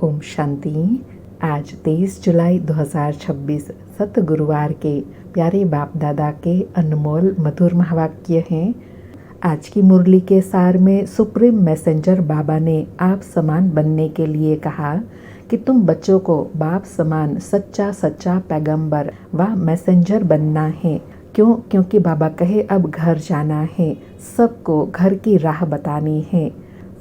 ओम शांति। आज 23 जुलाई 2026 सत गुरुवार के प्यारे बाप दादा के अनमोल मधुर महावाक्य हैं। आज की मुरली के सार में सुप्रीम मैसेंजर बाबा ने आप समान बनने के लिए कहा कि तुम बच्चों को बाप समान सच्चा सच्चा पैगंबर व मैसेंजर बनना है। क्यों? क्योंकि बाबा कहे अब घर जाना है, सबको घर की राह बतानी है।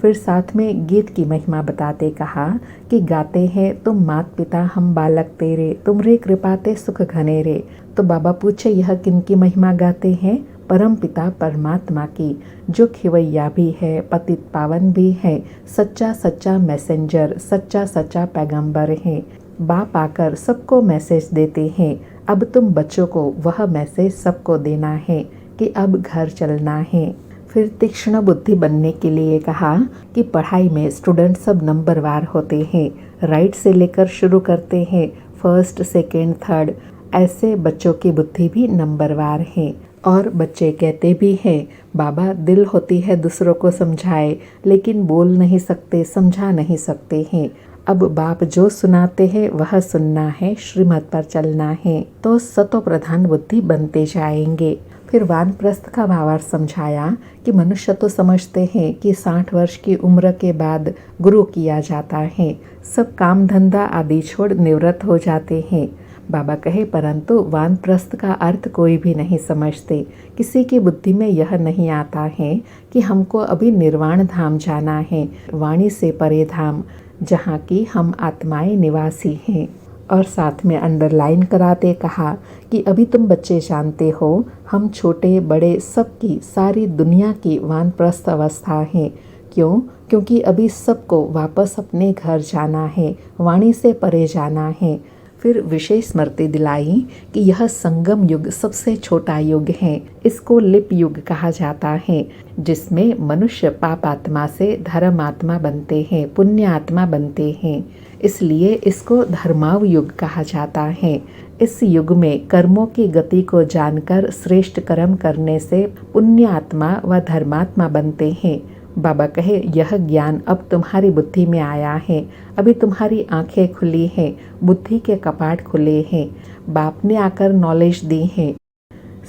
फिर साथ में गीत की महिमा बताते कहा कि गाते हैं तुम मात पिता हम बालक तेरे, तुमरे कृपाते सुख घने रे। तो बाबा पूछे यह किन की महिमा गाते हैं? परम पिता परमात्मा की, जो खिवैया भी है, पतित पावन भी है, सच्चा सच्चा मैसेंजर, सच्चा सच्चा पैगंबर है। बाप आकर सबको मैसेज देते हैं। अब तुम बच्चों को वह मैसेज सबको देना है कि अब घर चलना है। फिर तीक्ष्ण बुद्धि बनने के लिए कहा कि पढ़ाई में स्टूडेंट सब नंबरवार होते हैं, राइट से लेकर शुरू करते हैं, फर्स्ट सेकेंड थर्ड, ऐसे बच्चों की बुद्धि भी नंबरवार है। और बच्चे कहते भी हैं बाबा दिल होती है दूसरों को समझाए, लेकिन बोल नहीं सकते, समझा नहीं सकते हैं। अब बाप जो सुनाते हैं वह सुनना है, श्रीमत पर चलना है, तो सतो प्रधान बुद्धि बनते जाएंगे। फिर वानप्रस्थ का भावार्थ समझाया कि मनुष्य तो समझते हैं कि 60 वर्ष की उम्र के बाद गुरु किया जाता है, सब काम धंधा आदि छोड़ निवृत्त हो जाते हैं। बाबा कहे परंतु वानप्रस्थ का अर्थ कोई भी नहीं समझते। किसी की बुद्धि में यह नहीं आता है कि हमको अभी निर्वाण धाम जाना है, वाणी से परे धाम, जहाँ की हम आत्माएं निवासी हैं। और साथ में अंडरलाइन कराते कहा कि अभी तुम बच्चे जानते हो हम छोटे बड़े सबकी सारी दुनिया की वानप्रस्थ अवस्था है। क्यों? क्योंकि अभी सबको वापस अपने घर जाना है, वाणी से परे जाना है। फिर विशेष स्मृति दिलाई कि यह संगम युग सबसे छोटा युग है, इसको लिप युग कहा जाता है, जिसमें मनुष्य पाप आत्मा से धर्म आत्मा बनते हैं, पुण्य आत्मा बनते हैं, इसलिए इसको धर्माव युग कहा जाता है। इस युग में कर्मों की गति को जानकर श्रेष्ठ कर्म करने से पुण्य आत्मा व धर्मात्मा बनते हैं। बाबा कहे यह ज्ञान अब तुम्हारी बुद्धि में आया है, अभी तुम्हारी आंखें खुली हैं, बुद्धि के कपाट खुले हैं, बाप ने आकर नॉलेज दी है।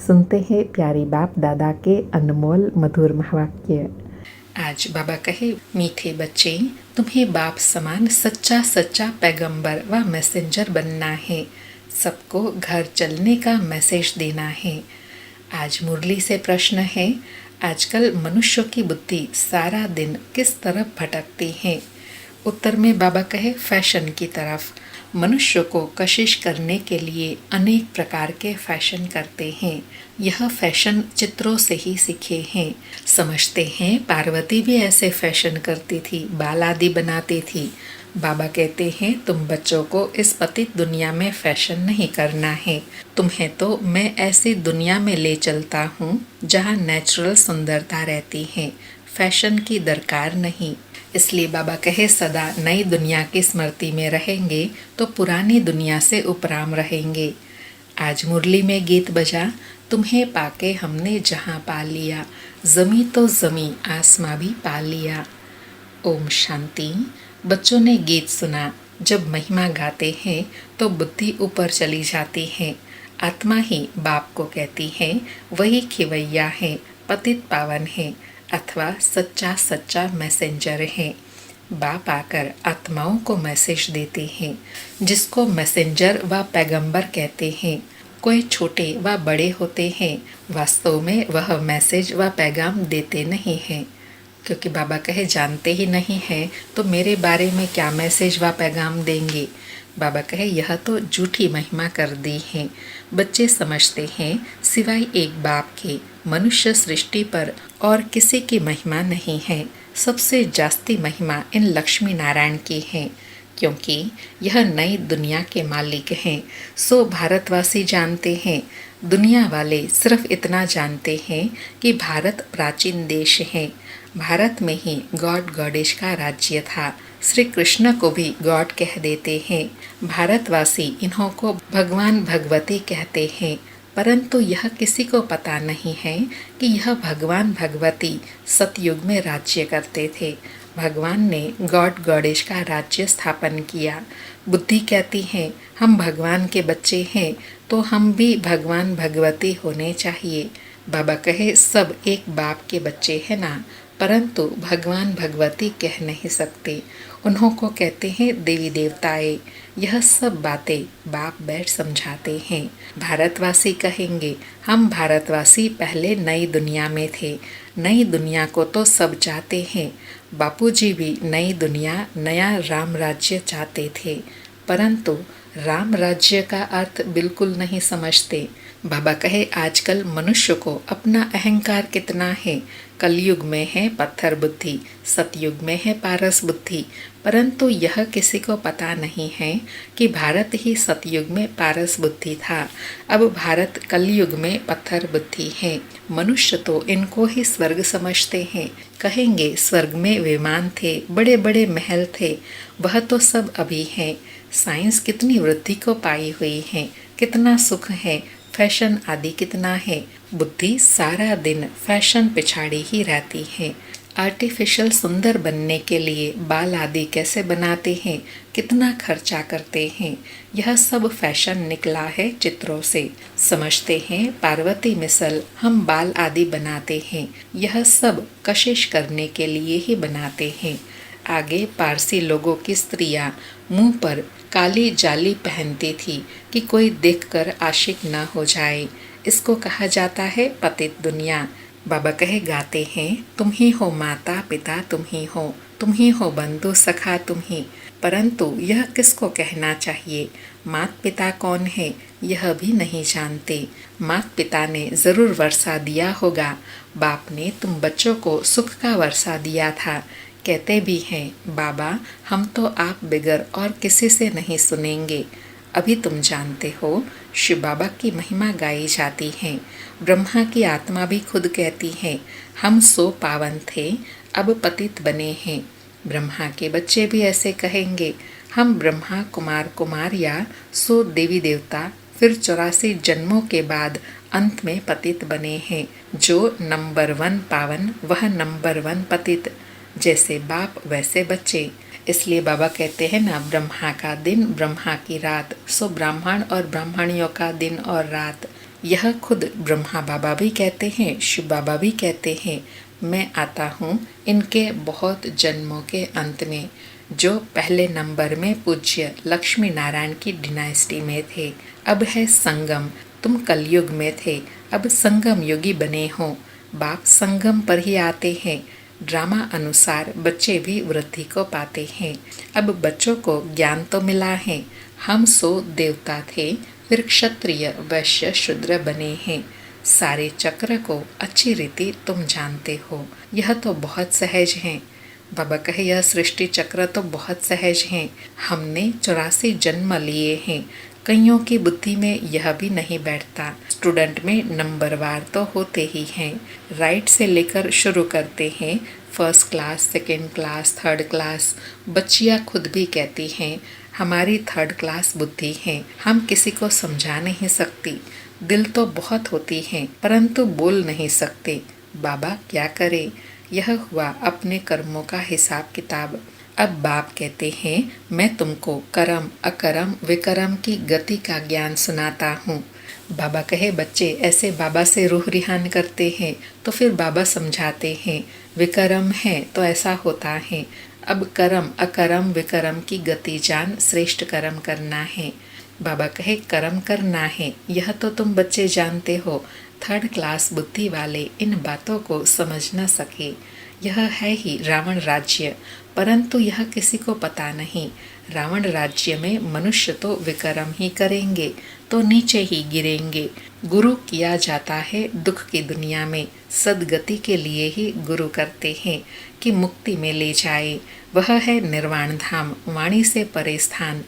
सुनते हैं प्यारी बाप दादा के अनमोल मधुर महावाक्य। आज बाबा कहे मीठे बच्चे, तुम्हें बाप समान सच्चा सच्चा पैगंबर व मैसेंजर बनना है, सबको घर चलने का मैसेज देना है। आज मुरली से प्रश्न है, आजकल मनुष्यों की बुद्धि सारा दिन किस तरफ भटकती है? उत्तर में बाबा कहे फैशन की तरफ। मनुष्य को कशिश करने के लिए अनेक प्रकार के फैशन करते हैं। यह फैशन चित्रों से ही सीखे हैं। समझते हैं पार्वती भी ऐसे फैशन करती थी, बाल आदि बनाती थी। बाबा कहते हैं तुम बच्चों को इस पतित दुनिया में फैशन नहीं करना है, तुम्हें तो मैं ऐसी दुनिया में ले चलता हूँ जहाँ नेचुरल सुंदरता रहती है, फैशन की दरकार नहीं। इसलिए बाबा कहे सदा नई दुनिया की स्मृति में रहेंगे तो पुरानी दुनिया से उपराम रहेंगे। आज मुरली में गीत बजा, तुम्हें पाके हमने जहाँ पा लिया, जमी तो जमी आसमां भी पा लिया। ओम शांति। बच्चों ने गीत सुना, जब महिमा गाते हैं तो बुद्धि ऊपर चली जाती है, आत्मा ही बाप को कहती है, वही खिवैया है, पतित पावन है, अथवा सच्चा सच्चा मैसेंजर है। बाप आकर आत्माओं को मैसेज देते हैं, जिसको मैसेंजर व पैगंबर कहते हैं। कोई छोटे व बड़े होते हैं, वास्तव में वह मैसेज व पैगाम देते नहीं हैं, क्योंकि बाबा कहे जानते ही नहीं है तो मेरे बारे में क्या मैसेज व पैगाम देंगे। बाबा कहे यह तो झूठी महिमा कर दी है। बच्चे समझते हैं सिवाय एक बाप के मनुष्य सृष्टि पर और किसी की महिमा नहीं है। सबसे जास्ती महिमा इन लक्ष्मी नारायण की है, क्योंकि यह नई दुनिया के मालिक हैं। सो भारतवासी जानते हैं, दुनिया वाले सिर्फ इतना जानते हैं कि भारत प्राचीन देश है। भारत में ही गॉड गॉडेश का राज्य था। श्री कृष्ण को भी गॉड कह देते हैं। भारतवासी इन्हों को भगवान भगवती कहते हैं, परंतु यह किसी को पता नहीं है कि यह भगवान भगवती सतयुग में राज्य करते थे भगवान ने गॉड गॉडेश का राज्य स्थापन किया। बुद्धि कहती है हम भगवान के बच्चे हैं तो हम भी भगवान भगवती होने चाहिए। बाबा कहे सब एक बाप के बच्चे हैं ना, परंतु भगवान भगवती कह नहीं सकते, उन्हों को कहते हैं देवी देवताएं। यह सब बातें बाप बैठ समझाते हैं। भारतवासी कहेंगे हम भारतवासी पहले नई दुनिया में थे, नई दुनिया को तो सब चाहते हैं। बापूजी भी नई दुनिया नया राम राज्य चाहते थे, परंतु राम राज्य का अर्थ बिल्कुल नहीं समझते। बाबा कहे आजकल मनुष्य को अपना अहंकार कितना है। कलयुग में है पत्थर बुद्धि, सतयुग में है पारस बुद्धि, परंतु यह किसी को पता नहीं है कि भारत ही सतयुग में पारस बुद्धि था, अब भारत कलयुग में पत्थर बुद्धि है। मनुष्य तो इनको ही स्वर्ग समझते हैं। कहेंगे स्वर्ग में विमान थे, बड़े बड़े महल थे, वह तो सब अभी है। साइंस कितनी वृद्धि को पाई हुई है, कितना सुख है, फैशन आदि कितना है। बुद्धि सारा दिन फैशन पिछाड़ी ही रहती है। आर्टिफिशियल सुंदर बनने के लिए बाल आदि कैसे बनाते हैं, कितना खर्चा करते हैं, यह सब फैशन निकला है चित्रों से। समझते हैं पार्वती मिसल हम बाल आदि बनाते हैं, यह सब कशिश करने के लिए ही बनाते हैं। आगे पारसी लोगों की स्त्रियां मुंह पर काली जाली पहनती थी कि कोई देखकर आशिक न हो जाए। इसको कहा जाता है पतित दुनिया। बाबा कहे गाते हैं तुम ही हो माता पिता, तुम ही हो बंधु सखा तुम ही। परंतु यह किसको कहना चाहिए? माता पिता कौन है यह भी नहीं जानते। माता पिता ने जरूर वर्षा दिया होगा, बाप ने तुम बच्चों को सुख का वर्षा दिया था। कहते भी हैं बाबा हम तो आप बिगर और किसी से नहीं सुनेंगे। अभी तुम जानते हो शिव बाबा की महिमा गाई जाती है। ब्रह्मा की आत्मा भी खुद कहती है हम सो पावन थे अब पतित बने हैं। ब्रह्मा के बच्चे भी ऐसे कहेंगे हम ब्रह्मा कुमार कुमारिया सो देवी देवता फिर 84 जन्मों के बाद अंत में पतित बने हैं। जो नंबर 1 पावन वह नंबर 1 पतित। जैसे बाप वैसे बच्चे। इसलिए बाबा कहते हैं ना ब्रह्मा का दिन ब्रह्मा की रात, सो ब्राह्मण और ब्राह्मणियों का दिन और रात। यह खुद ब्रह्मा बाबा भी कहते हैं, शिव बाबा भी कहते हैं मैं आता हूँ इनके बहुत जन्मों के अंत में। जो पहले नंबर में पूज्य लक्ष्मी नारायण की डिनाइस्टी में थे, अब है संगम। तुम कलयुग में थे, अब संगम युगी बने हो। बाप संगम पर ही आते हैं। ड्रामा अनुसार बच्चे भी वृद्धि को पाते हैं। अब बच्चों को ज्ञान तो मिला है, हम सो देवता थे फिर क्षत्रिय वैश्य शूद्र बने हैं। सारे चक्र को अच्छी रीति तुम जानते हो, यह तो बहुत सहज है। बाबा कहे यह सृष्टि चक्र तो बहुत सहज है। हमने 84 जन्म लिए हैं, कईयों की बुद्धि में यह भी नहीं बैठता। स्टूडेंट में नंबरवार तो होते ही हैं। राइट से लेकर शुरू करते हैं, first class, second class, third class. बच्चियाँ खुद भी कहती हैं हमारी थर्ड क्लास बुद्धि है, हम किसी को समझा नहीं सकती। दिल तो बहुत होती है परंतु बोल नहीं सकते। बाबा क्या करे? यह हुआ अपने कर्मों का हिसाब किताब। अब बाप कहते हैं मैं तुमको कर्म अकर्म विकर्म की गति का ज्ञान सुनाता हूँ। बाबा कहे बच्चे ऐसे बाबा से रूह रिहान करते हैं तो फिर बाबा समझाते हैं विकर्म है तो ऐसा होता है। अब कर्म अकर्म विकर्म की गति जान, श्रेष्ठ कर्म करना है। बाबा कहे कर्म करना है, यह तो तुम बच्चे जानते हो। थर्ड क्लास बुद्धि वाले इन बातों को समझ न सके। यह है ही रावण राज्य, परंतु यह किसी को पता नहीं। रावण राज्य में मनुष्य तो विकर्म ही करेंगे तो नीचे ही गिरेंगे। गुरु किया जाता है दुख की दुनिया में, सदगति के लिए ही गुरु करते हैं कि मुक्ति में ले जाए। वह है निर्वाण धाम, वाणी से परे स्थान।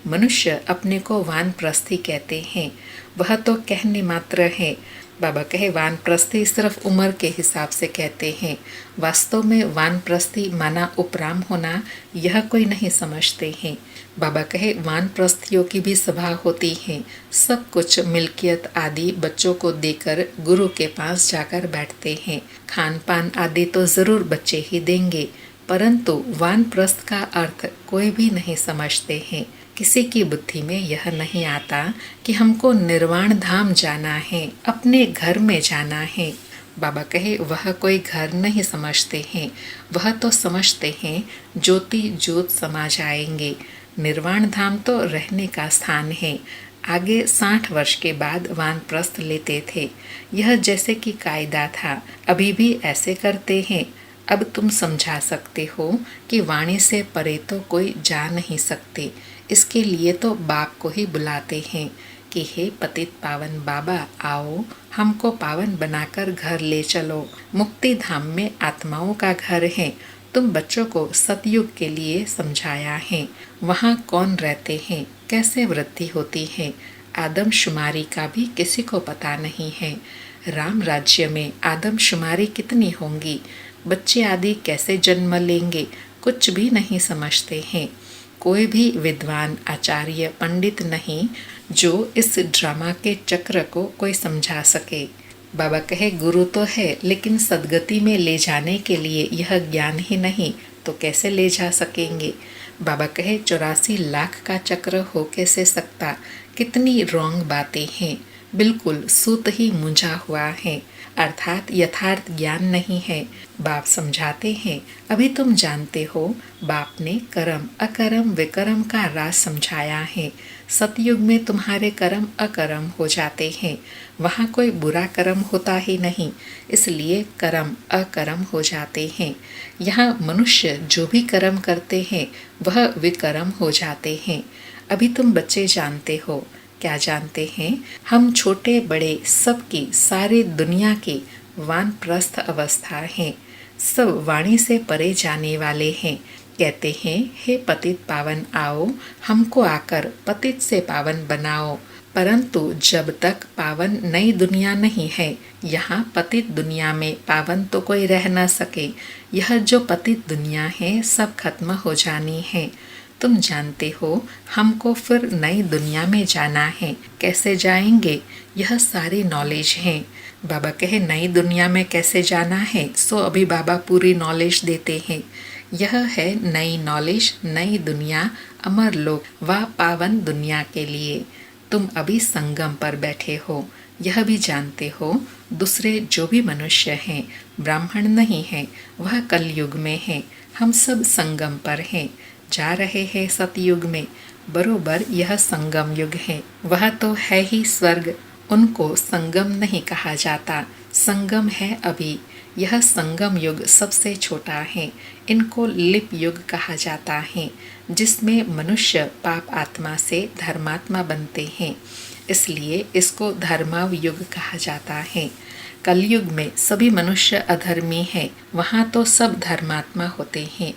मनुष्य अपने को वानप्रस्थी कहते हैं, वह तो कहने मात्र है। बाबा कहे वानप्रस्थी सिर्फ उम्र के हिसाब से कहते हैं, वास्तव में वानप्रस्थी माना उपराम होना यह कोई नहीं समझते हैं। बाबा कहे वानप्रस्थियों की भी सभा होती है, सब कुछ मिल्कियत आदि बच्चों को देकर गुरु के पास जाकर बैठते हैं। खान पान आदि तो जरूर बच्चे ही देंगे, परंतु वानप्रस्थ का अर्थ कोई भी नहीं समझते हैं। किसी की बुद्धि में यह नहीं आता कि हमको निर्वाण धाम जाना है, अपने घर में जाना है। बाबा कहे वह कोई घर नहीं समझते हैं, वह तो समझते हैं ज्योति ज्योत समा जाएंगे। निर्वाण धाम तो रहने का स्थान है। आगे 60 वर्ष के बाद वानप्रस्थ लेते थे। यह जैसे कि कायदा था, अभी भी ऐसे करते हैं। अब तुम समझा सकते हो कि वाणी से परे तो कोई जा नहीं सकते। इसके लिए तो बाप को ही बुलाते हैं कि हे पतित पावन बाबा, आओ हमको पावन बनाकर घर ले चलो। मुक्ति धाम में आत्माओं का घर है। तुम बच्चों को सतयुग के लिए समझाया है। वहाँ कौन रहते हैं, कैसे वृद्धि होती है, आदमशुमारी का भी किसी को पता नहीं है। राम राज्य में आदमशुमारी कितनी होंगी, बच्चे आदि कैसे जन्म लेंगे, कुछ भी नहीं समझते हैं। कोई भी विद्वान आचार्य पंडित नहीं जो इस ड्रामा के चक्र को कोई समझा सके। बाबा कहे गुरु तो है, लेकिन सदगति में ले जाने के लिए यह ज्ञान ही नहीं तो कैसे ले जा सकेंगे। बाबा कहे 84 लाख का चक्र हो कैसे सकता, कितनी रॉन्ग बातें हैं, बिल्कुल सूत ही मुंझा हुआ है, अर्थात यथार्थ ज्ञान नहीं है। बाप समझाते हैं अभी तुम जानते हो, बाप ने कर्म अकर्म विकर्म का राज समझाया है। सतयुग में तुम्हारे कर्म अकर्म हो जाते हैं, वहाँ कोई बुरा कर्म होता ही नहीं, इसलिए कर्म अकर्म हो जाते हैं। यहाँ मनुष्य जो भी कर्म करते हैं वह विकर्म हो जाते हैं। अभी तुम बच्चे जानते हो, क्या जानते हैं, हम छोटे बड़े सबकी सारी दुनिया की वानप्रस्थ अवस्था है। सब वाणी से परे जाने वाले हैं। कहते हैं हे पतित पावन आओ, हमको आकर पतित से पावन बनाओ। परंतु जब तक पावन नई दुनिया नहीं है, यहाँ पतित दुनिया में पावन तो कोई रह न सके। यह जो पतित दुनिया है सब खत्म हो जानी है। तुम जानते हो हमको फिर नई दुनिया में जाना है, कैसे जाएंगे, यह सारी नॉलेज है। बाबा कहे नई दुनिया में कैसे जाना है, सो अभी बाबा पूरी नॉलेज देते हैं। यह है नई नॉलेज, नई दुनिया, अमर लोक व पावन दुनिया के लिए। तुम अभी संगम पर बैठे हो, यह भी जानते हो दूसरे जो भी मनुष्य हैं ब्राह्मण नहीं हैं, वह कलयुग में है। हम सब संगम पर हैं, जा रहे हैं सतयुग में। बरोबर यह संगम युग है, वह तो है ही स्वर्ग, उनको संगम नहीं कहा जाता, संगम है अभी। यह संगम युग सबसे छोटा है, इनको लिप युग कहा जाता है, जिसमें मनुष्य पाप आत्मा से धर्मात्मा बनते हैं, इसलिए इसको धर्माव युग कहा जाता है। कलयुग में सभी मनुष्य अधर्मी हैं, वहाँ तो सब धर्मात्मा होते हैं।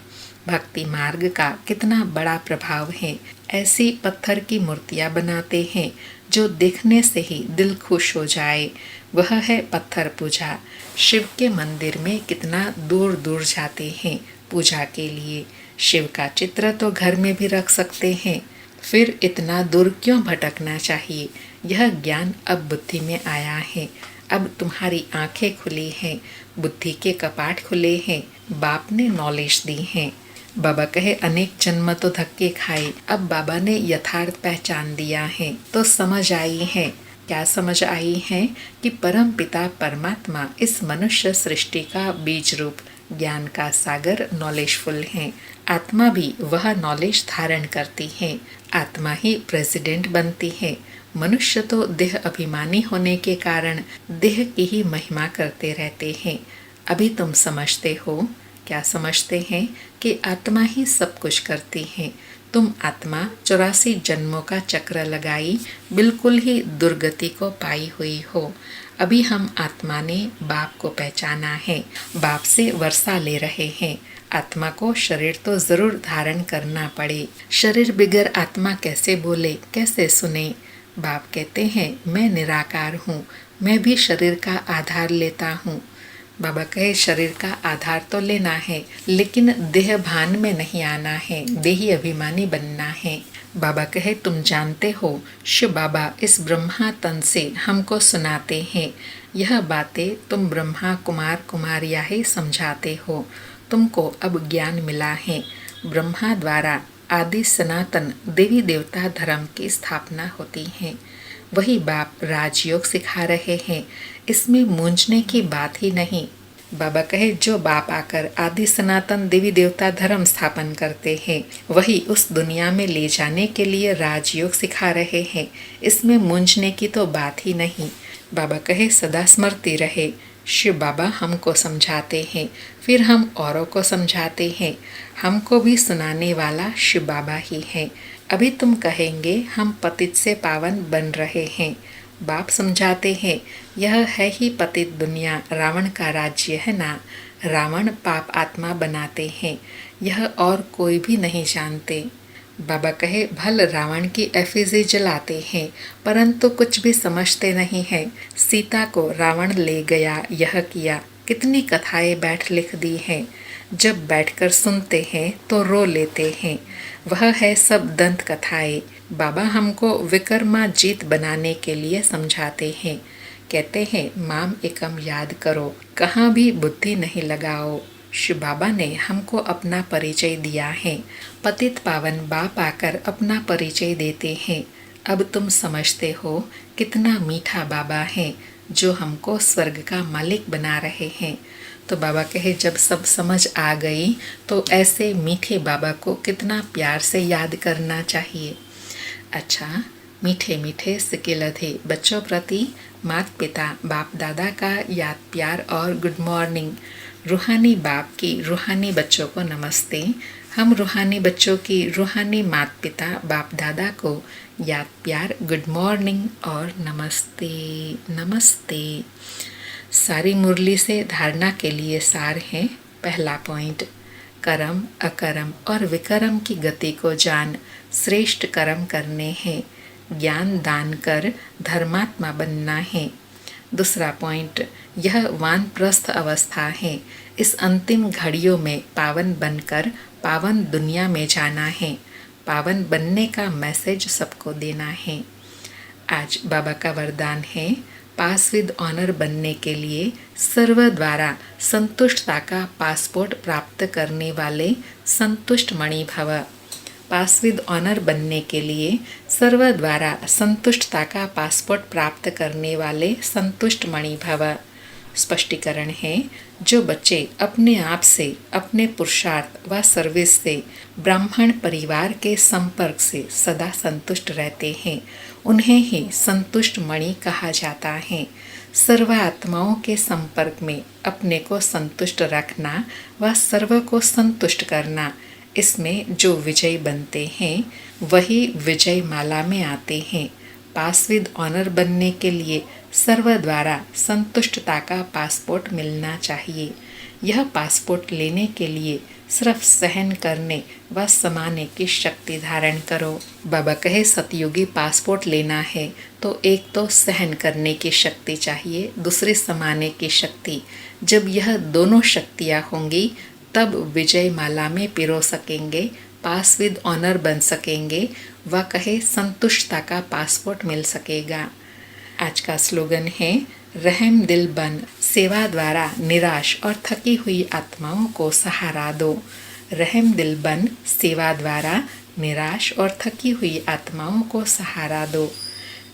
भक्ति मार्ग का कितना बड़ा प्रभाव है। ऐसी पत्थर की मूर्तियाँ बनाते हैं जो देखने से ही दिल खुश हो जाए, वह है पत्थर पूजा। शिव के मंदिर में कितना दूर दूर जाते हैं पूजा के लिए। शिव का चित्र तो घर में भी रख सकते हैं, फिर इतना दूर क्यों भटकना चाहिए। यह ज्ञान अब बुद्धि में आया है, अब तुम्हारी आंखें खुली हैं, बुद्धि के कपाट खुले हैं, बाप ने नॉलेज दी है। बाबा कहे अनेक जन्म तो धक्के खाए, अब बाबा ने यथार्थ पहचान दिया है तो समझ आई है। क्या समझ आई है कि परम पिता परमात्मा इस मनुष्य सृष्टि का बीज रूप ज्ञान का सागर नॉलेजफुल है। आत्मा भी वह नॉलेज धारण करती है, आत्मा ही प्रेसिडेंट बनती है। मनुष्य तो देह अभिमानी होने के कारण देह की ही महिमा करते रहते हैं। अभी तुम समझते हो, क्या समझते हैं कि आत्मा ही सब कुछ करती है। तुम आत्मा 84 जन्मों का चक्र लगाई बिल्कुल ही दुर्गति को पाई हुई हो। अभी हम आत्मा ने बाप को पहचाना है, बाप से वर्षा ले रहे हैं। आत्मा को शरीर तो जरूर धारण करना पड़े, शरीर बिगर आत्मा कैसे बोले, कैसे सुने। बाप कहते हैं मैं निराकार हूँ, मैं भी शरीर का आधार लेता हूँ। बाबा कहे शरीर का आधार तो लेना है, लेकिन देह भान में नहीं आना है, देही अभिमानी बनना है। बाबा कहे तुम जानते हो, शिव बाबा इस ब्रह्मा तन से हमको सुनाते हैं। यह बातें तुम ब्रह्मा कुमार कुमारियाँ ही समझाते हो। तुमको अब ज्ञान मिला है। ब्रह्मा द्वारा आदि सनातन देवी देवता धर्म की स्थापना होती है। वही बाप राजयोग सिखा रहे हैं, इसमें मूंझने की बात ही नहीं। बाबा कहे जो बाप आकर आदि सनातन देवी देवता धर्म स्थापन करते हैं, वही उस दुनिया में ले जाने के लिए राजयोग सिखा रहे हैं, इसमें मूंझने की तो बात ही नहीं। बाबा कहे सदा स्मृति रहे। शिव बाबा हमको समझाते हैं, फिर हम औरों को समझाते हैं। हमको भी सुनाने वाला शिव बाबा ही है। अभी तुम कहेंगे हम पतित से पावन बन रहे हैं। बाप समझाते हैं यह है ही पतित दुनिया, रावण का राज्य है ना। रावण पाप आत्मा बनाते हैं, यह और कोई भी नहीं जानते। बाबा कहे भल रावण की एफिजी जलाते हैं, परंतु कुछ भी समझते नहीं है। सीता को रावण ले गया, यह किया, कितनी कथाएं बैठ लिख दी हैं। जब बैठकर सुनते हैं तो रो लेते हैं। वह है सब दंत कथाएं। बाबा हमको विक्रमाजीत बनाने के लिए समझाते हैं। कहते हैं माम एकम याद करो, कहाँ भी बुद्धि नहीं लगाओ। शिव बाबा ने हमको अपना परिचय दिया है। पतित पावन बाप आकर अपना परिचय देते हैं। अब तुम समझते हो कितना मीठा बाबा है, जो हमको स्वर्ग का मालिक बना रहे हैं। तो बाबा कहे जब सब समझ आ गई तो ऐसे मीठे बाबा को कितना प्यार से याद करना चाहिए। अच्छा, मीठे मीठे सिकिलधे बच्चों प्रति माता पिता बाप दादा का याद प्यार और गुड मॉर्निंग। रूहानी बाप की रूहानी बच्चों को नमस्ते। हम रूहानी बच्चों की रूहानी माता पिता बाप दादा को याद प्यार गुड मॉर्निंग और नमस्ते नमस्ते। सारी मुरली से धारणा के लिए सार है। पहला पॉइंट, कर्म अकर्म और विकर्म की गति को जान श्रेष्ठ कर्म करने हैं। ज्ञान दान कर धर्मात्मा बनना है। दूसरा पॉइंट, यह वानप्रस्थ अवस्था है। इस अंतिम घड़ियों में पावन बनकर पावन दुनिया में जाना है। पावन बनने का मैसेज सबको देना है। आज बाबा का वरदान है, पास विद ऑनर बनने के लिए सर्व द्वारा संतुष्टता का पासपोर्ट प्राप्त करने वाले संतुष्ट मणि भव। पास विद ऑनर बनने के लिए सर्व द्वारा संतुष्टता का पासपोर्ट प्राप्त करने वाले संतुष्ट मणि भव। स्पष्टीकरण है, जो बच्चे अपने आप से, अपने पुरुषार्थ व सर्विस से, ब्राह्मण परिवार के संपर्क से सदा संतुष्ट रहते हैं, उन्हें ही संतुष्ट मणि कहा जाता है। सर्व आत्माओं के संपर्क में अपने को संतुष्ट रखना व सर्व को संतुष्ट करना, इसमें जो विजय बनते हैं वही विजय माला में आते हैं। पास विद ऑनर बनने के लिए सर्व द्वारा संतुष्टता का पासपोर्ट मिलना चाहिए। यह पासपोर्ट लेने के लिए सिर्फ सहन करने व समाने की शक्ति धारण करो। बाबा कहे सतयुगी पासपोर्ट लेना है तो एक तो सहन करने की शक्ति चाहिए, दूसरी समाने की शक्ति। जब यह दोनों शक्तियाँ होंगी तब विजय माला में पिरो सकेंगे, पास विद ऑनर बन सकेंगे व कहे संतुष्टता का पासपोर्ट मिल सकेगा। आज का स्लोगन है, रहम दिल बन सेवा द्वारा निराश और थकी हुई आत्माओं को सहारा दो। रहम दिल बन सेवा द्वारा निराश और थकी हुई आत्माओं को सहारा दो।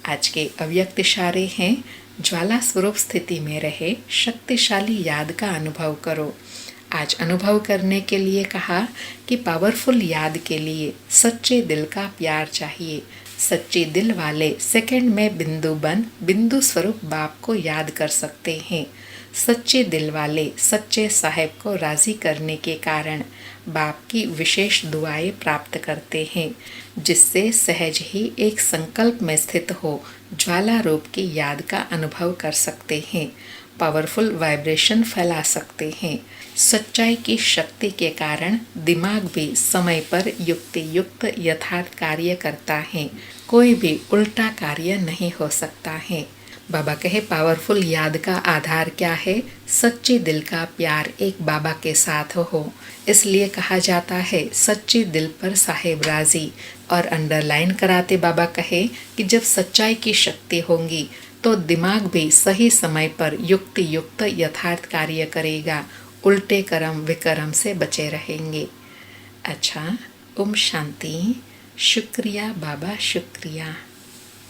आज के अव्यक्त इशारे हैं, ज्वाला स्वरूप स्थिति में रहे, शक्तिशाली याद का अनुभव करो। आज अनुभव करने के लिए कहा कि पावरफुल याद के लिए सच्चे दिल का प्यार चाहिए। सच्चे दिल वाले सेकंड में बिंदु बन बिंदु स्वरूप बाप को याद कर सकते हैं। सच्चे दिल वाले सच्चे साहेब को राजी करने के कारण बाप की विशेष दुआएं प्राप्त करते हैं, जिससे सहज ही एक संकल्प में स्थित हो ज्वाला रूप की याद का अनुभव कर सकते हैं। पावरफुल वाइब्रेशन फैला सकते हैं। सच्चाई की शक्ति के कारण दिमाग भी समय पर युक्ति युक्त यथार्थ कार्य करता है। कोई भी उल्टा कार्य नहीं हो सकता है। बाबा कहे पावरफुल याद का आधार क्या है? सच्चे दिल का प्यार एक बाबा के साथ हो। इसलिए कहा जाता है सच्चे दिल पर साहेब राजी। और अंडरलाइन कराते बाबा कहे कि जब सच्चाई की शक्ति होंगी तो दिमाग भी सही समय पर युक्ति युक्त यथार्थ कार्य करेगा। उल्टे कर्म विकर्म से बचे रहेंगे। अच्छा, ओम शांति। शुक्रिया बाबा, शुक्रिया।